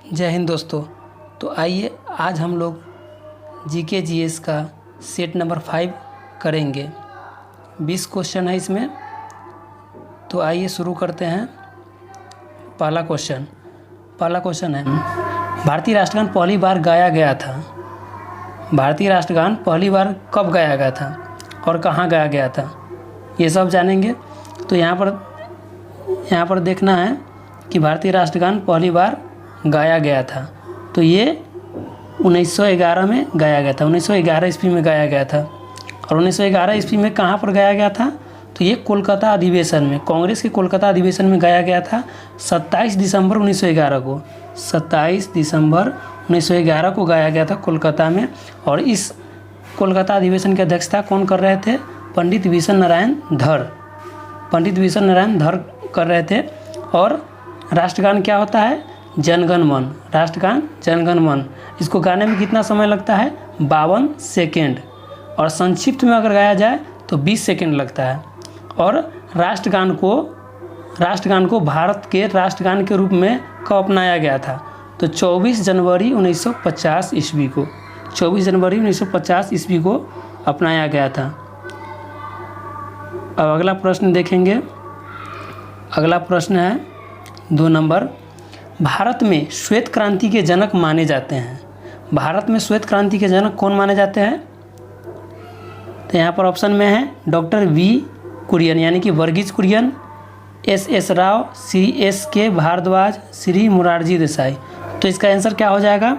जय हिंद दोस्तों। तो आइए आज हम लोग जीके जीएस का सेट नंबर 5 करेंगे। 20 क्वेश्चन है इसमें। तो आइए शुरू करते हैं। पहला क्वेश्चन है, भारतीय राष्ट्रगान पहली बार गाया गया था। भारतीय राष्ट्रगान पहली बार कब गाया गया था और कहाँ गाया गया था, ये सब जानेंगे। तो यहाँ पर देखना है कि भारतीय राष्ट्रगान पहली बार गाया गया था। तो ये 1911 में गाया गया था। 1911 ईस्वी में गाया गया था। और 1911 ईस्वी में कहाँ पर गाया गया था, तो ये कोलकाता अधिवेशन में, कांग्रेस के कोलकाता अधिवेशन में गाया गया था 27 दिसंबर 1911 को। 27 दिसंबर 1911 को गाया गया था कोलकाता में। और इस कोलकाता अधिवेशन की अध्यक्षता कौन कर रहे थे? पंडित विशन नारायण धर कर रहे थे। और राष्ट्रगान क्या होता है? जनगण मन। राष्ट्रगान जनगण मन। इसको गाने में कितना समय लगता है? 52 सेकेंड। और संक्षिप्त में अगर गाया जाए तो 20 सेकेंड लगता है। और राष्ट्रगान को भारत के राष्ट्रगान के रूप में कब अपनाया गया था? तो 24 जनवरी 1950 ईस्वी को। 24 जनवरी 1950 ईस्वी को अपनाया गया था। अब अगला प्रश्न देखेंगे। अगला प्रश्न है 2 नंबर। भारत में श्वेत क्रांति के जनक माने जाते हैं। भारत में श्वेत क्रांति के जनक कौन माने जाते हैं? तो यहाँ पर ऑप्शन में है डॉक्टर वी कुरियन यानी कि वर्गीज कुरियन, एस राव, श्री SK भारद्वाज, श्री मोरारजी देसाई। तो इसका आंसर क्या हो जाएगा?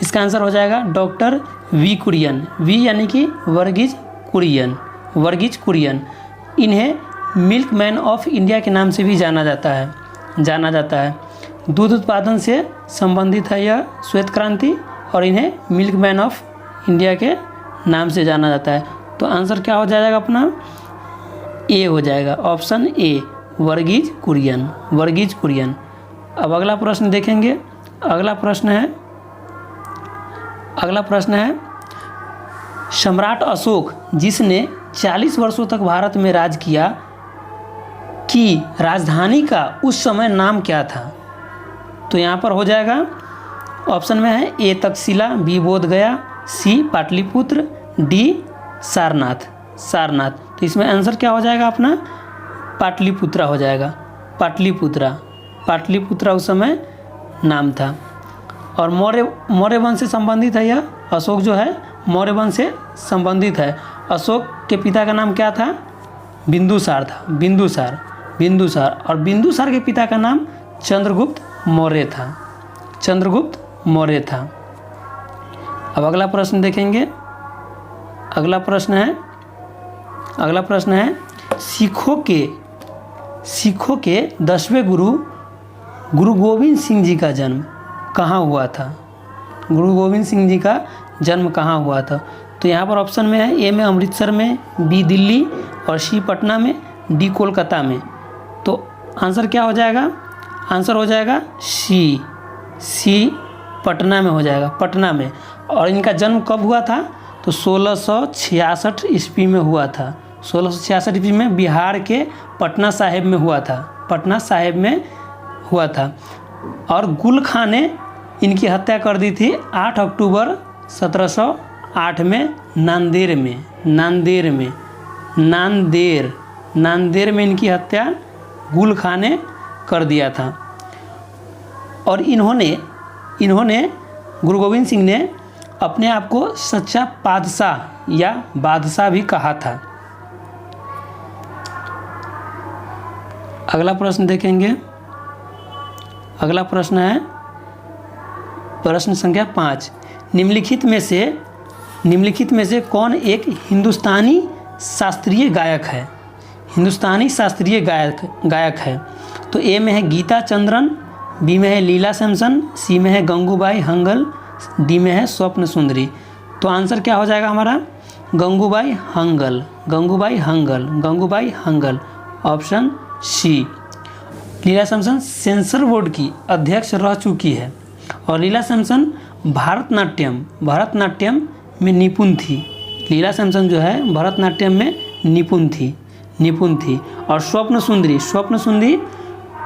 इसका आंसर हो जाएगा डॉक्टर वी कुरियन। वी यानी कि वर्गीज कुरियन। इन्हें मिल्क मैन ऑफ इंडिया के नाम से भी जाना जाता है। दूध उत्पादन से संबंधित है यह श्वेत क्रांति, और इन्हें मिल्क मैन ऑफ इंडिया के नाम से जाना जाता है। तो आंसर क्या हो जाएगा अपना? ए हो जाएगा, ऑप्शन ए, वर्गीज कुरियन। अब अगला प्रश्न देखेंगे। अगला प्रश्न है सम्राट अशोक जिसने 40 वर्षों तक भारत में राज किया की राजधानी का उस समय नाम क्या था? तो यहाँ पर हो जाएगा, ऑप्शन में है ए तक्षशिला, बी बोधगया, सी पाटलिपुत्र, डी सारनाथ। तो इसमें आंसर क्या हो जाएगा अपना? पाटलिपुत्रा हो जाएगा। पाटलिपुत्रा उस समय नाम था। और मौर्य वंश से संबंधित है यह। अशोक जो है मौर्य वंश से संबंधित है। अशोक के पिता का नाम क्या था? बिंदुसार था। बिंदुसार। और बिंदुसार के पिता का नाम चंद्रगुप्त मौर्य था। अब अगला प्रश्न देखेंगे। अगला प्रश्न है सिखों के 10वें गुरु गोविंद सिंह जी का जन्म कहाँ हुआ था? गुरु गोविंद सिंह जी का जन्म कहाँ हुआ था? तो यहाँ पर ऑप्शन में है ए में अमृतसर में, बी दिल्ली, और सी पटना में, डी कोलकाता में। तो आंसर क्या हो जाएगा? आंसर हो जाएगा सी पटना में हो जाएगा, पटना में। और इनका जन्म कब हुआ था? तो 1666 ईस्वी में हुआ था। 1666 ईस्वी में बिहार के पटना साहिब में हुआ था। और गुल खां ने इनकी हत्या कर दी थी 8 अक्टूबर 1708 में नांदेड़ में इनकी हत्या गुल खां ने कर दिया था। और इन्होंने गुरु गोविंद सिंह ने अपने आप को सच्चा पादशाह या बादशाह भी कहा था। अगला प्रश्न देखेंगे। अगला प्रश्न है प्रश्न संख्या 5। निम्नलिखित में से कौन एक हिंदुस्तानी शास्त्रीय गायक है? तो ए में है गीता चंद्रन, बी में है लीला सैमसन, सी में है गंगूबाई हंगल, डी में है स्वप्न सुंदरी। तो आंसर क्या हो जाएगा हमारा? Gangubai Hangal, option C. Leela Samson censor board की अध्यक्ष रह चुकी है। और लीला सैमसन भरतनाट्यम में निपुण थी। लीला सैमसन जो है भरतनाट्यम में निपुण थी। और स्वप्न सुंदरी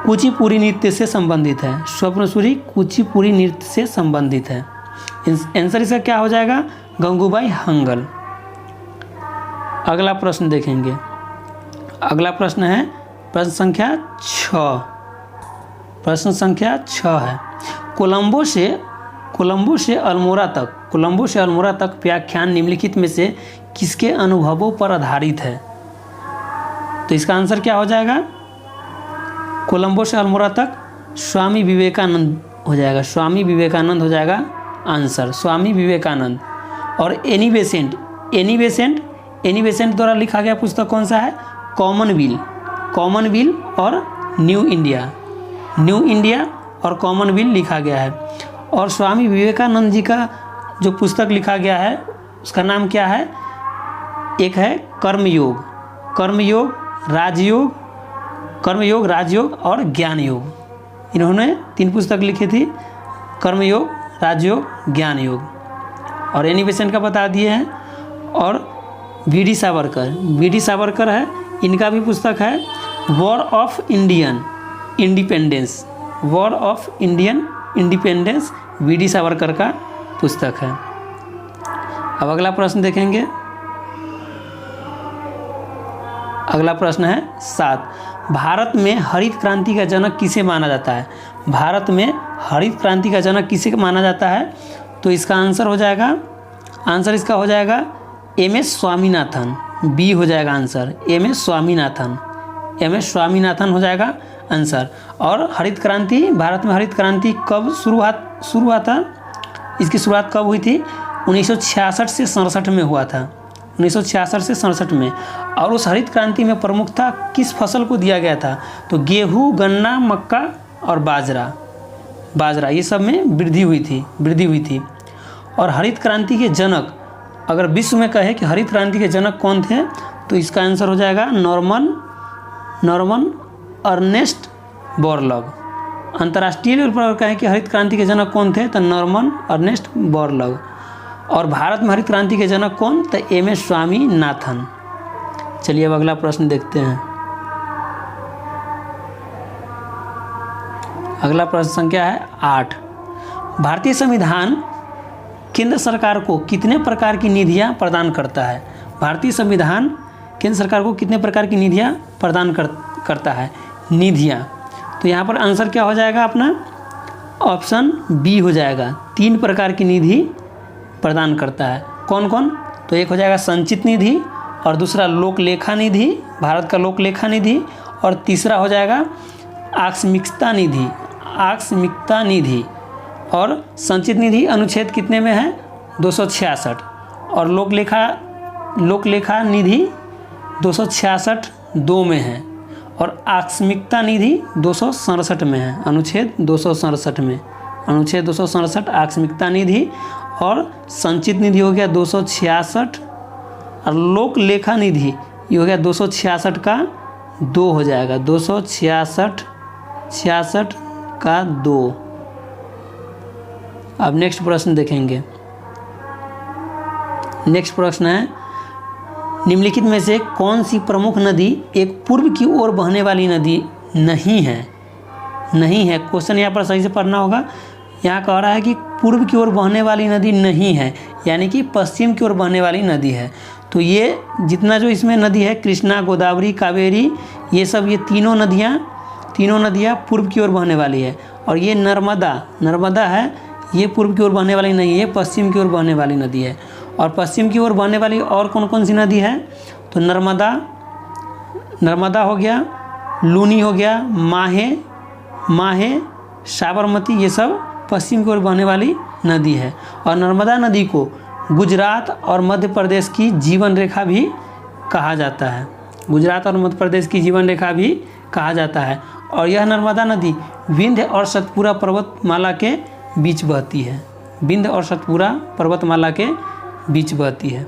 कुचिपुड़ी नृत्य से संबंधित है। स्वप्नसुरी कुचिपुड़ी नृत्य से संबंधित है। आंसर इसका क्या हो जाएगा? गंगूबाई हंगल। अगला प्रश्न देखेंगे। अगला प्रश्न है प्रश्न संख्या 6। प्रश्न संख्या 6 है, कोलंबो से अल्मोड़ा तक व्याख्यान निम्नलिखित में से किसके अनुभवों पर आधारित है? तो इसका आंसर क्या हो जाएगा? कोलंबो से अल्मोड़ा तक स्वामी विवेकानंद हो जाएगा। स्वामी विवेकानंद हो जाएगा आंसर, स्वामी विवेकानंद। और एनी बेसेंट द्वारा लिखा गया पुस्तक कौन सा है? कॉमनवेल और न्यू इंडिया और कॉमनवेल लिखा गया है। और स्वामी विवेकानंद जी का जो पुस्तक लिखा गया है उसका नाम क्या है? एक है कर्मयोग, राजयोग और ज्ञान योग। इन्होंने 3 पुस्तक लिखी थी, कर्मयोग, राजयोग, ज्ञान योग। और एनी बेसेंट का बता दिए हैं। और वी.डी. सावरकर है, इनका भी पुस्तक है war of Indian independence, VD. Savarkar का पुस्तक है। अब अगला प्रश्न देखेंगे। अगला प्रश्न है 7, भारत में हरित क्रांति का जनक किसे माना जाता है? भारत में हरित क्रांति का जनक किसे माना जाता है? तो इसका आंसर हो जाएगा, इसका हो जाएगा एम.एस. स्वामीनाथन। बी हो जाएगा आंसर, एम.एस. स्वामीनाथन हो जाएगा आंसर। और भारत में हरित क्रांति कब शुरू हुआ था? इसकी शुरुआत कब हुई थी? 1966 से 67 में हुआ था, 1966 से 67 में। और उस हरित क्रांति में प्रमुखता किस फसल को दिया गया था? तो गेहूँ, गन्ना, मक्का और बाजरा ये सब में वृद्धि हुई थी। और हरित क्रांति के जनक, अगर विश्व में कहे कि हरित क्रांति के जनक कौन थे, तो इसका आंसर हो जाएगा नॉर्मन अर्नेस्ट बोरलॉग। अंतर्राष्ट्रीय लेवल पर कहें कि हरित क्रांति के जनक कौन थे, तो नॉर्मन अर्नेस्ट बोरलॉग। और भारत में हरित क्रांति के जनक कौन? तो एम.एस. स्वामीनाथन। चलिए अब अगला प्रश्न देखते हैं। अगला प्रश्न संख्या है 8, भारतीय संविधान केंद्र सरकार को कितने प्रकार की निधियां प्रदान करता है? भारतीय संविधान केंद्र सरकार को कितने प्रकार की निधियां प्रदान करता है? निधियां, तो यहाँ पर आंसर क्या हो जाएगा अपना? ऑप्शन बी हो जाएगा, 3 प्रकार की निधि प्रदान करता है। कौन कौन? तो एक हो जाएगा संचित निधि, और दूसरा लोक लेखा निधि, भारत का लोक लेखा निधि, और तीसरा हो जाएगा आकस्मिकता निधि। और संचित निधि अनुच्छेद कितने में है? 266। और लोक लेखा निधि 266 2 में है। और आकस्मिकता निधि 267 में है, अनुच्छेद 267 में। अनुच्छेद 267 आकस्मिकता निधि। और संचित निधि हो गया 266, और लोक लेखा निधि ये हो गया 266 का 2 हो जाएगा, 266 का 2। अब नेक्स्ट प्रश्न देखेंगे। नेक्स्ट प्रश्न है, निम्नलिखित में से कौन सी प्रमुख नदी एक पूर्व की ओर बहने वाली नदी नहीं है? क्वेश्चन यहाँ पर सही से पढ़ना होगा। यहाँ कह रहा है कि पूर्व की ओर बहने वाली नदी नहीं है, यानी कि पश्चिम की ओर बहने वाली नदी है। तो ये जितना जो इसमें नदी है, कृष्णा, गोदावरी, कावेरी, ये सब, ये तीनों नदियाँ पूर्व की ओर बहने वाली है। और ये नर्मदा है, ये पूर्व की ओर बहने वाली नहीं है, पश्चिम की ओर बहने वाली नदी है। और पश्चिम की ओर बहने वाली और कौन कौन सी नदी है? तो नर्मदा हो गया, लूनी हो गया, माहे, साबरमती, ये सब पश्चिम की ओर बहने वाली नदी है। और नर्मदा नदी को गुजरात और मध्य प्रदेश की जीवन रेखा भी कहा जाता है। गुजरात और मध्य प्रदेश की जीवन रेखा भी कहा जाता है। और यह नर्मदा नदी विंध्य और सतपुरा पर्वतमाला के बीच बहती है। विंध्य और सतपुरा पर्वतमाला के बीच बहती है।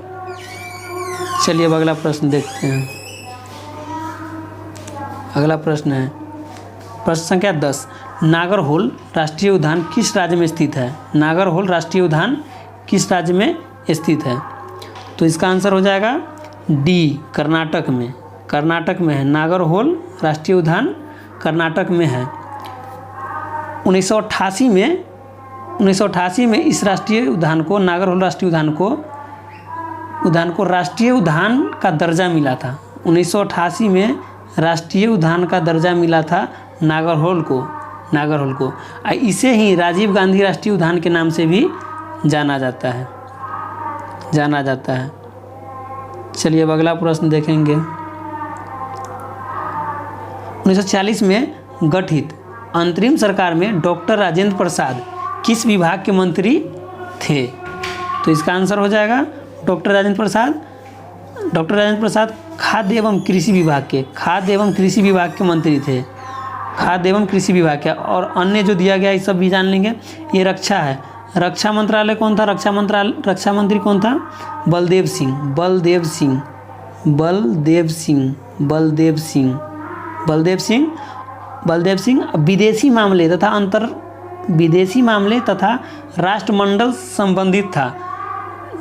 चलिए अब अगला प्रश्न देखते हैं। अगला प्रश्न है प्रश्न संख्या 10, नागरहोल राष्ट्रीय उद्यान किस राज्य में स्थित है? नागरहोल राष्ट्रीय उद्यान किस राज्य में स्थित है? तो इसका आंसर हो जाएगा डी, कर्नाटक में है। नागरहोल राष्ट्रीय उद्यान कर्नाटक में है। 1988 में इस राष्ट्रीय उद्यान को, नागरहोल राष्ट्रीय उद्यान को राष्ट्रीय उद्यान का दर्जा मिला था। 1988 में राष्ट्रीय उद्यान का दर्जा मिला था नागरहोल को। इसे ही राजीव गांधी राष्ट्रीय उद्यान के नाम से भी जाना जाता है। चलिए अब अगला प्रश्न देखेंगे। 1940 में गठित अंतरिम सरकार में डॉक्टर राजेंद्र प्रसाद किस विभाग के मंत्री थे? तो इसका आंसर हो जाएगा डॉक्टर राजेंद्र प्रसाद खाद्य एवं कृषि विभाग के मंत्री थे। खाद्य एवं कृषि विभाग के, और अन्य जो दिया गया ये सब भी जान लेंगे। ये रक्षा है, रक्षा मंत्रालय कौन था? रक्षा मंत्री कौन था? बलदेव सिंह। विदेशी मामले तथा राष्ट्रमंडल संबंधित था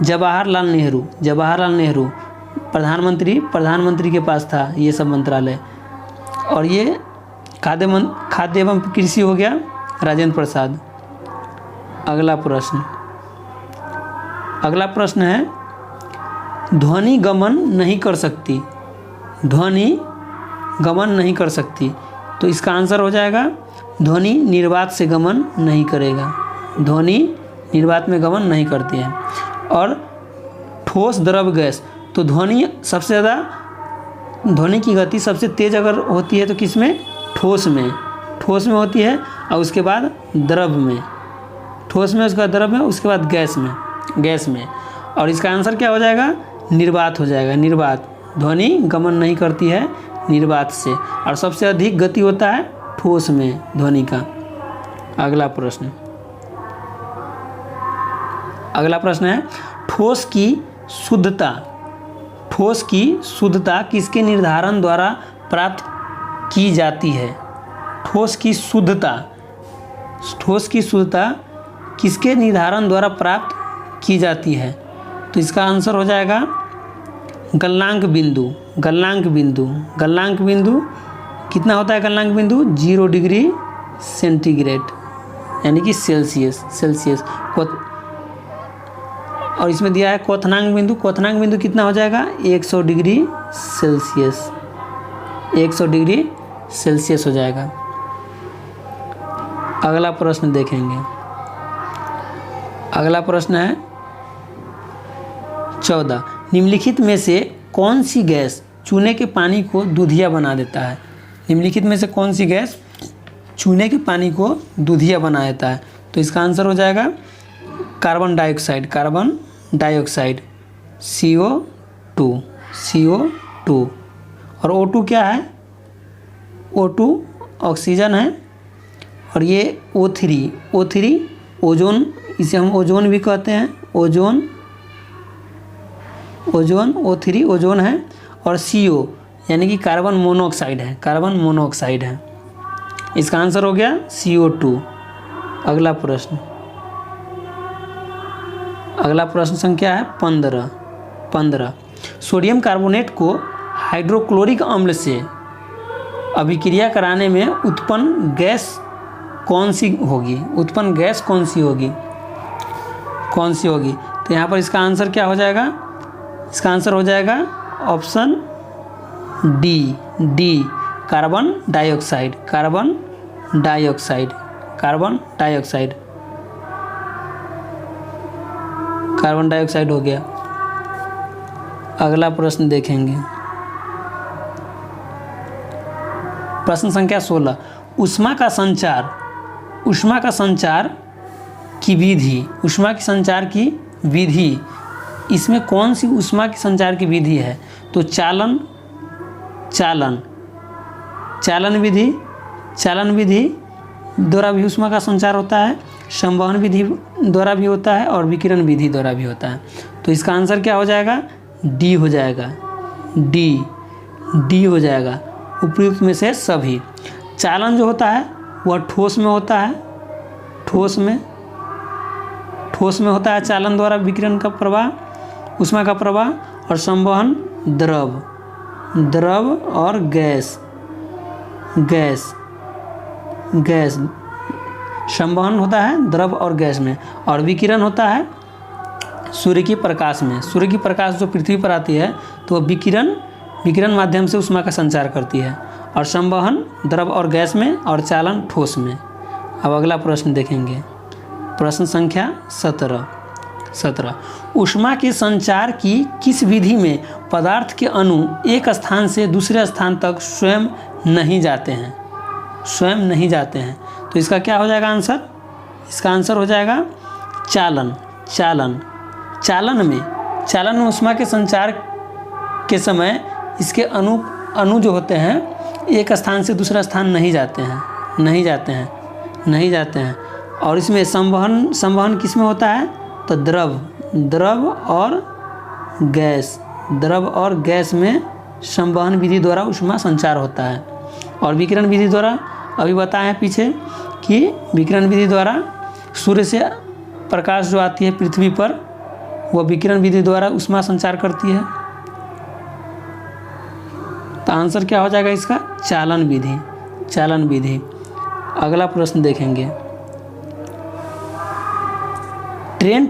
जवाहरलाल नेहरू। प्रधानमंत्री के पास था ये सब मंत्रालय। और ये खाद्य एवं कृषि हो गया राजेंद्र प्रसाद। अगला प्रश्न है ध्वनि गमन नहीं कर सकती। तो इसका आंसर हो जाएगा ध्वनि निर्वात से गमन नहीं करेगा। ध्वनि निर्वात में गमन नहीं करती है। और ठोस द्रव गैस, तो ध्वनि की गति सबसे तेज अगर होती है तो किसमें? ठोस में होती है, और उसके बाद द्रव में, ठोस में, उसके बाद द्रव में, उसके बाद गैस में। और इसका आंसर क्या हो जाएगा? निर्वात हो जाएगा। निर्वात, ध्वनि गमन नहीं करती है निर्वात से, और सबसे अधिक गति होता है ठोस में ध्वनि का। अगला प्रश्न है ठोस की शुद्धता किसके निर्धारण द्वारा प्राप्त की जाती है? ठोस की शुद्धता किसके निर्धारण द्वारा प्राप्त की जाती है? तो इसका आंसर हो जाएगा गलनांक बिंदु। कितना होता है गलनांक बिंदु? 0 डिग्री सेंटीग्रेड, यानी कि सेल्सियस। और इसमें दिया है क्वथनांक बिंदु कितना हो जाएगा? 100 डिग्री सेल्सियस हो जाएगा। अगला प्रश्न देखेंगे। अगला प्रश्न है 14। निम्नलिखित में से कौन सी गैस चूने के पानी को दूधिया बना देता है? निम्नलिखित में से कौन सी गैस चूने के पानी को दूधिया बना देता है? तो इसका आंसर हो जाएगा कार्बन डाइऑक्साइड CO2। और O2 क्या है? O2 ऑक्सीजन है। और ये O3 ओजोन, इसे हम ओजोन भी कहते हैं। ओजोन O3 ओजोन है। और CO यानी कि कार्बन मोनोऑक्साइड है। इसका आंसर हो गया CO2। अगला प्रश्न संख्या है 15। सोडियम कार्बोनेट को हाइड्रोक्लोरिक अम्ल से अभिक्रिया कराने में उत्पन्न गैस कौन सी होगी? तो यहाँ पर इसका आंसर क्या हो जाएगा? इसका आंसर हो जाएगा ऑप्शन डी कार्बन डाइऑक्साइड हो गया। अगला प्रश्न देखेंगे। प्रश्न संख्या 16। ऊष्मा का संचार की विधि, इसमें कौन सी ऊष्मा के संचार की विधि है? तो चालन विधि द्वारा भी ऊष्मा का संचार होता है, संवहन विधि द्वारा भी होता है, और विकिरण विधि द्वारा भी होता है। तो इसका आंसर क्या हो जाएगा? डी हो जाएगा। उपयुक्त में से सभी। चालन जो होता है वह ठोस में होता है, ठोस में होता है चालन द्वारा विकिरण का प्रवाह, ऊष्मा का प्रवाह। और संवहन द्रव और गैस संवहन होता है द्रव और गैस में, और विकिरण होता है सूर्य की प्रकाश में। सूर्य की प्रकाश जो पृथ्वी पर आती है तो विकिरण माध्यम से ऊष्मा का संचार करती है, और संवहन द्रव और गैस में, और चालन ठोस में। अब अगला प्रश्न देखेंगे, प्रश्न संख्या 17। ऊष्मा के संचार की किस विधि में पदार्थ के अणु एक स्थान से दूसरे स्थान तक स्वयं नहीं जाते हैं? स्वयं नहीं जाते हैं, तो इसका क्या हो जाएगा आंसर? इसका आंसर हो जाएगा चालन। चालन में ऊष्मा के संचार के समय इसके अणु जो होते हैं एक स्थान से दूसरा स्थान नहीं जाते हैं। और इसमें संवहन किस में होता है? तो द्रव और गैस में संवहन विधि द्वारा ऊष्मा संचार होता है। और विकिरण विधि द्वारा अभी बताए हैं पीछे कि विकिरण विधि द्वारा सूर्य से प्रकाश जो आती है पृथ्वी पर, वह विकिरण विधि द्वारा ऊष्मा संचार करती है। तो आंसर क्या हो जाएगा इसका? चालन विधि। अगला प्रश्न देखेंगे, ट्रेन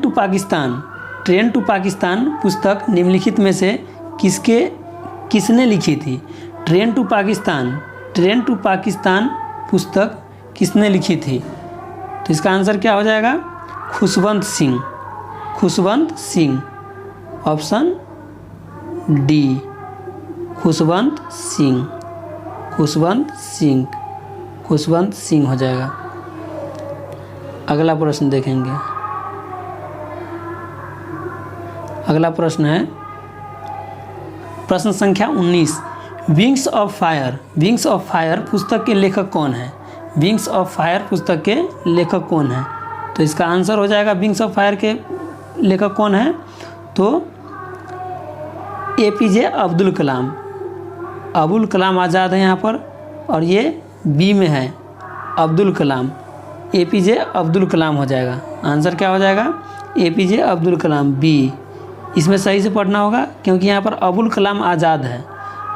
टू पाकिस्तान पुस्तक निम्नलिखित में से किसने लिखी थी? ट्रेन टू पाकिस्तान पुस्तक किसने लिखी थी? तो इसका आंसर क्या हो जाएगा? खुशवंत सिंह। ऑप्शन डी, खुशवंत सिंह हो जाएगा। अगला प्रश्न देखेंगे, अगला प्रश्न है प्रश्न संख्या 19। विंग्स ऑफ फायर पुस्तक के लेखक कौन है? विंग्स ऑफ फायर पुस्तक के लेखक कौन है? तो इसका आंसर हो जाएगा विंग्स ऑफ फायर के लेखक कौन है? तो APJ अब्दुल कलाम आज़ाद है यहाँ पर, और ये बी में है अब्दुल कलाम। APJ अब्दुल कलाम हो जाएगा। आंसर क्या हो जाएगा? APJ Abdul Kalam, B. इसमें सही से पढ़ना होगा क्योंकि यहाँ पर अबुल कलाम आज़ाद है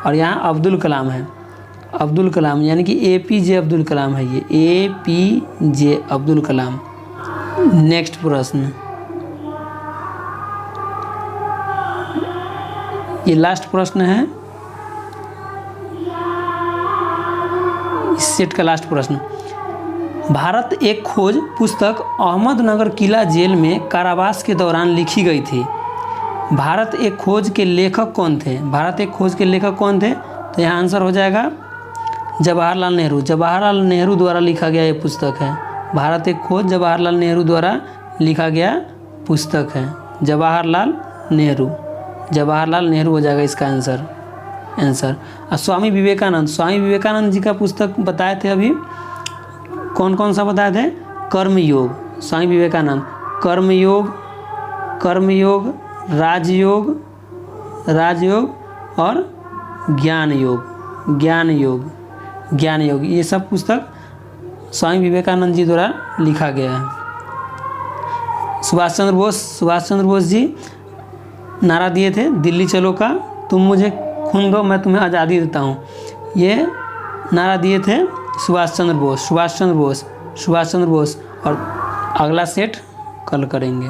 और यहाँ अब्दुल कलाम है। अब्दुल कलाम यानी कि APJ अब्दुल कलाम है, ये APJ अब्दुल कलाम। नेक्स्ट प्रश्न, ये लास्ट प्रश्न है इस सेट का लास्ट प्रश्न। भारत एक खोज पुस्तक अहमदनगर किला जेल में कारावास के दौरान लिखी गई थी। भारत एक खोज के लेखक कौन थे? तो यहाँ आंसर हो जाएगा जवाहरलाल नेहरू द्वारा लिखा गया ये पुस्तक है। भारत एक खोज जवाहरलाल नेहरू द्वारा लिखा गया पुस्तक है। जवाहरलाल नेहरू हो जाएगा इसका आंसर। और स्वामी विवेकानंद जी का पुस्तक बताए थे अभी, कौन सा बताए थे? कर्मयोग। स्वामी विवेकानंद कर्मयोग, राजयोग और ज्ञान योग, ये सब पुस्तक स्वामी विवेकानंद जी द्वारा लिखा गया है। सुभाष चंद्र बोस जी नारा दिए थे दिल्ली चलो का, तुम मुझे खून दो मैं तुम्हें आज़ादी देता हूँ। ये नारा दिए थे सुभाष चंद्र बोस। और अगला सेट कल करेंगे।